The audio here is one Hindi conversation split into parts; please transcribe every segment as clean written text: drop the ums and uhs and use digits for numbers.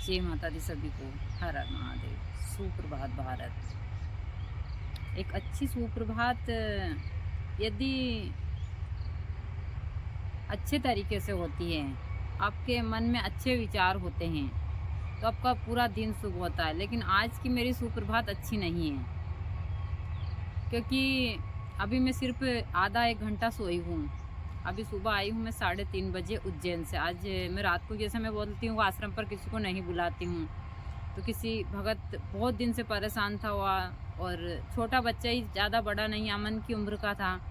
जय माता दी सभी को। हर हर महादेव। सुप्रभात भारत। एक अच्छी सुप्रभात यदि अच्छे तरीके से होती है, आपके मन में अच्छे विचार होते हैं, तो आपका पूरा दिन शुभ होता है। लेकिन आज की मेरी सुप्रभात अच्छी नहीं है, क्योंकि अभी मैं सिर्फ आधा 1 घंटा सोई हूँ। अभी सुबह आई हूँ मैं 3:30 बजे उज्जैन से। आज मैं रात को, जैसे मैं बोलती हूँ, आश्रम पर किसी को नहीं बुलाती हूँ, तो किसी भगत बहुत दिन से परेशान था हुआ, और छोटा बच्चा ही, ज़्यादा बड़ा नहीं, अमन की उम्र का था,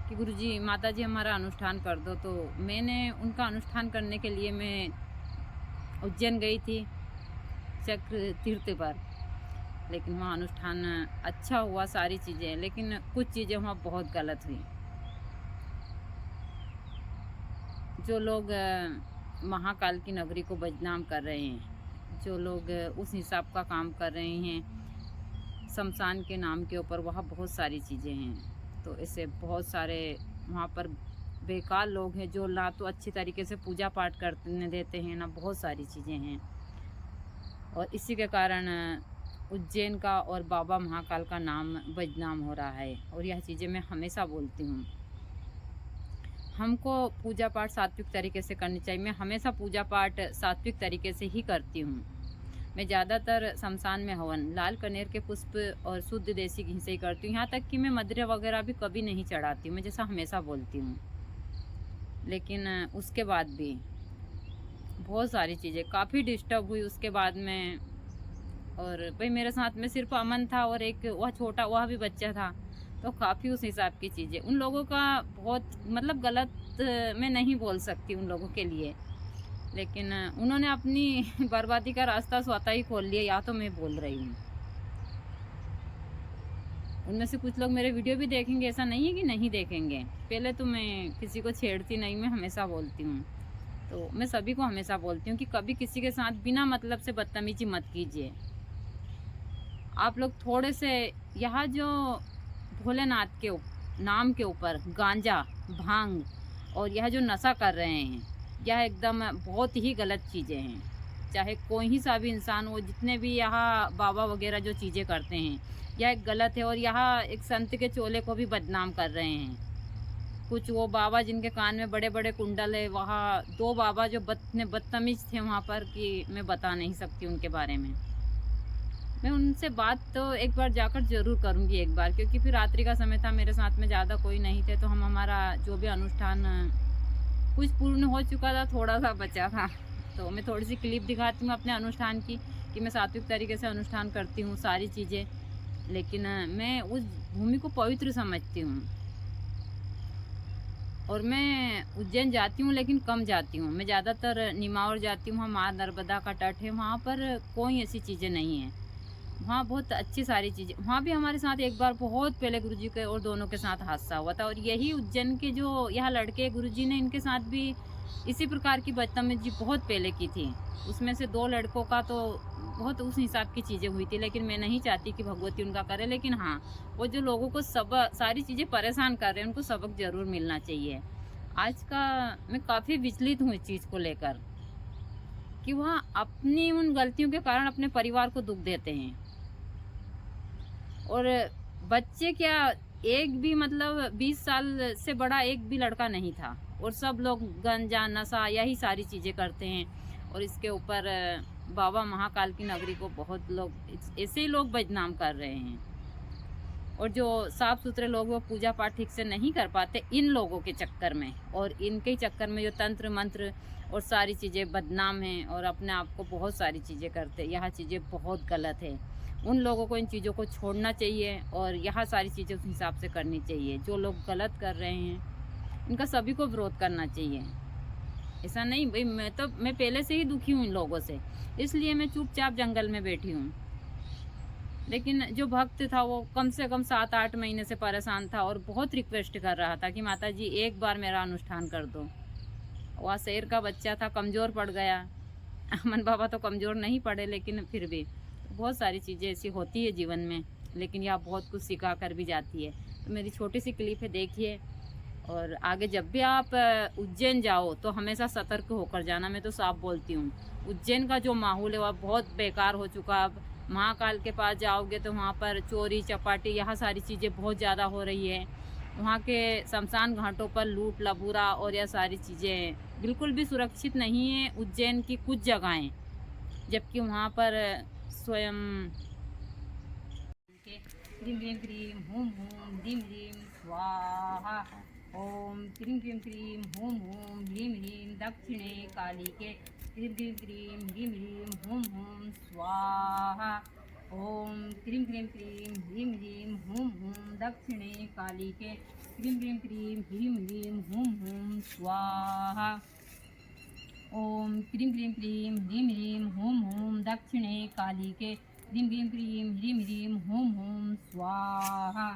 कि गुरुजी माताजी हमारा अनुष्ठान कर दो। तो मैंने उनका अनुष्ठान करने के लिए मैं उज्जैन गई थी, चक्र तीर्थ पर। लेकिन वहाँ अनुष्ठान अच्छा हुआ, सारी चीज़ें, लेकिन कुछ चीज़ें वहाँ बहुत गलत हुई। जो लोग महाकाल की नगरी को बदनाम कर रहे हैं, जो लोग उस हिसाब का काम कर रहे हैं शमशान के नाम के ऊपर, वहाँ बहुत सारी चीज़ें हैं। तो ऐसे बहुत सारे वहाँ पर बेकार लोग हैं, जो ना तो अच्छी तरीके से पूजा पाठ करने देते हैं, ना बहुत सारी चीज़ें हैं। और इसी के कारण उज्जैन का और बाबा महाकाल का नाम बदनाम हो रहा है। और यह चीज़ें मैं हमेशा बोलती हूँ, हमको पूजा पाठ सात्विक तरीके से करनी चाहिए। मैं हमेशा पूजा पाठ सात्विक तरीके से ही करती हूँ। मैं ज़्यादातर शमशान में हवन लाल कनेर के पुष्प और शुद्ध देसी घी से ही करती हूँ। यहाँ तक कि मैं मदिरा वगैरह भी कभी नहीं चढ़ाती हूँ, मैं जैसा हमेशा बोलती हूँ। लेकिन उसके बाद भी बहुत सारी चीज़ें काफ़ी डिस्टर्ब हुई उसके बाद में। और भाई मेरे साथ में सिर्फ अमन था और एक वह छोटा, वह भी बच्चा था, तो काफ़ी उस हिसाब की चीज़ें। उन लोगों का बहुत मतलब गलत मैं नहीं बोल सकती उन लोगों के लिए, लेकिन उन्होंने अपनी बर्बादी का रास्ता स्वतः ही खोल लिया, या तो मैं बोल रही हूँ। उनमें से कुछ लोग मेरे वीडियो भी देखेंगे, ऐसा नहीं है कि नहीं देखेंगे। पहले तो मैं किसी को छेड़ती नहीं, मैं हमेशा बोलती हूँ। तो मैं सभी को हमेशा बोलती हूँ कि कभी किसी के साथ बिना मतलब से बदतमीजी मत कीजिए। आप लोग थोड़े से, यहाँ जो भोलेनाथ के नाम के ऊपर गांजा, भांग और यह जो नशा कर रहे हैं, यह एकदम बहुत ही गलत चीज़ें हैं। चाहे कोई ही सा भी इंसान हो, जितने भी यहाँ बाबा वगैरह जो चीज़ें करते हैं, यह एक गलत है। और यहाँ एक संत के चोले को भी बदनाम कर रहे हैं। कुछ वो बाबा जिनके कान में बड़े बड़े कुंडल है, वहाँ 2 बाबा जो बदतमीज थे वहाँ पर, कि मैं बता नहीं सकती उनके बारे में। मैं उनसे बात तो एक बार जाकर ज़रूर करूँगी एक बार, क्योंकि फिर रात्रि का समय था, मेरे साथ में ज़्यादा कोई नहीं थे, तो हम हमारा जो भी अनुष्ठान कुछ पूर्ण हो चुका था, थोड़ा-सा बचा था। तो मैं थोड़ी-सी क्लिप दिखाती हूँ अपने अनुष्ठान की, कि मैं सात्विक तरीके से अनुष्ठान करती हूँ सारी चीज़ें। लेकिन मैं उस भूमि को पवित्र समझती हूँ। और मैं उज्जैन जाती हूँ, लेकिन कम जाती हूँ। मैं ज़्यादातर निमावर जाती हूँ, वहाँ माँ नर्मदा का तट है, वहाँ पर कोई ऐसी चीज़ें नहीं हैं। वहाँ बहुत अच्छी सारी चीज़ें, वहाँ भी हमारे साथ एक बार बहुत पहले गुरुजी के और दोनों के साथ हादसा हुआ था। और यही उज्जैन के जो यहाँ लड़के गुरुजी ने, इनके साथ भी इसी प्रकार की बदतमीजी बहुत पहले की थी। उसमें से 2 लड़कों का तो बहुत उस हिसाब की चीज़ें हुई थी, लेकिन मैं नहीं चाहती कि भगवती उनका करे। लेकिन हाँ, वो जो लोगों को सारी चीज़ें परेशान कर रहे हैं, उनको सबक ज़रूर मिलना चाहिए। आज का मैं काफ़ी विचलित हूँ इस चीज़ को लेकर, कि वह अपनी उन गलतियों के कारण अपने परिवार को दुःख देते हैं। और बच्चे क्या, एक भी मतलब 20 साल से बड़ा एक भी लड़का नहीं था, और सब लोग गांजा, नशा, यही सारी चीज़ें करते हैं। और इसके ऊपर बाबा महाकाल की नगरी को बहुत लोग ऐसे ही लोग बदनाम कर रहे हैं। और जो साफ सुथरे लोग वो पूजा पाठ ठीक से नहीं कर पाते, इन लोगों के चक्कर में और इनके ही चक्कर में जो तंत्र मंत्र और सारी चीज़ें बदनाम हैं, और अपने आप को बहुत सारी चीज़ें करते हैं। यह चीज़ें बहुत गलत है। उन लोगों को इन चीज़ों को छोड़ना चाहिए, और यह सारी चीज़ें उस हिसाब से करनी चाहिए। जो लोग गलत कर रहे हैं, इनका सभी को विरोध करना चाहिए। ऐसा नहीं भाई, मैं पहले से ही दुखी हूँ इन लोगों से, इसलिए मैं चुपचाप जंगल में बैठी हूँ। लेकिन जो भक्त था वो कम से कम 7-8 महीने से परेशान था, और बहुत रिक्वेस्ट कर रहा था कि माता जी एक बार मेरा अनुष्ठान कर दो। वह शेर का बच्चा था, कमज़ोर पड़ गया। अमन बाबा तो कमज़ोर नहीं पड़े, लेकिन फिर भी बहुत सारी चीज़ें ऐसी होती है जीवन में, लेकिन यह बहुत कुछ सिखा कर भी जाती है। तो मेरी छोटी सी क्लिप है, देखिए। और आगे जब भी आप उज्जैन जाओ तो हमेशा सतर्क होकर जाना, मैं तो साफ बोलती हूँ। उज्जैन का जो माहौल है वह बहुत बेकार हो चुका। अब महाकाल के पास जाओगे तो वहाँ पर चोरी चपाटी यह सारी चीज़ें बहुत ज़्यादा हो रही है। वहाँ के शमशान घाटों पर लूट लबूरा और यह सारी चीज़ें बिल्कुल भी सुरक्षित नहीं है उज्जैन की कुछ जगहें, जबकि वहाँ पर स्वयं क्रीं क्रीं क्रीं हूं हूं ह्रीं ह्रीं स्वाहा। ओम क्रीं क्रीं क्रीं हूं हूं ह्रीं ह्रीं दक्षिणे कालिके क्रीं क्रीं क्रीं ह्रीं ह्रीं हूं हूं स्वाहा। ओम क्रीं क्रीं क्रीं ह्रीं ह्रीं हूं हूं दक्षिणे कालिके क्रीं क्रीं क्रीं ह्रीं ह्रीं हूं हूं स्वाहा। ओम क्रीं क्रीं क्रीं ह्रीं ह्रीं हूं हूं दक्षिणे कालिके क्रीं क्रीं क्रीं ह्रीं ह्रीं हूं हूं स्वाहा।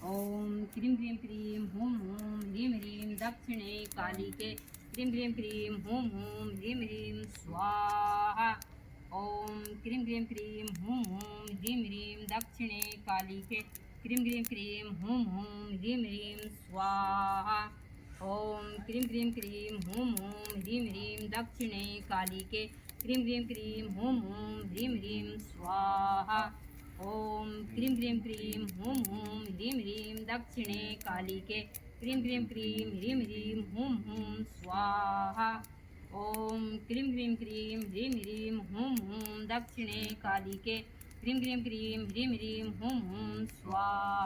ओम क्रीं क्रीं क्रीं हूं हूं ह्रीं ह्रीं दक्षिणे कालिके क्रीं क्रीं क्रीं हूं हूं ह्रीं ह्रीं स्वाहा। ओम क्रीं क्रीं क्रीं हूं हूं ह्रीं ह्रीं दक्षिणे कालिके क्रीं क्रीं क्रीं हूं हूं ह्रीं ह्रीं स्वाहा। ओम क्रीं क्रीं क्रीं हूं हूं ह्रीं ह्रीं दक्षिणे कालिके क्रीं क्रीं क्रीं हूं हूं ह्रीं ह्रीं स्वाहा। ओम क्रीं क्रीं क्रीं हूं हूं ह्रीं ह्रीं दक्षिणे कालिके क्रीं क्रीं क्रीं ह्रीं ह्रीं हूं हूं स्वाहा। ओम क्रीं क्रीं क्रीं ह्रीं ह्रीं हूं हूं दक्षिणे कालिके क्रीं क्रीं क्रीं ह्रीं ह्रीं हूं हूं स्वाहा।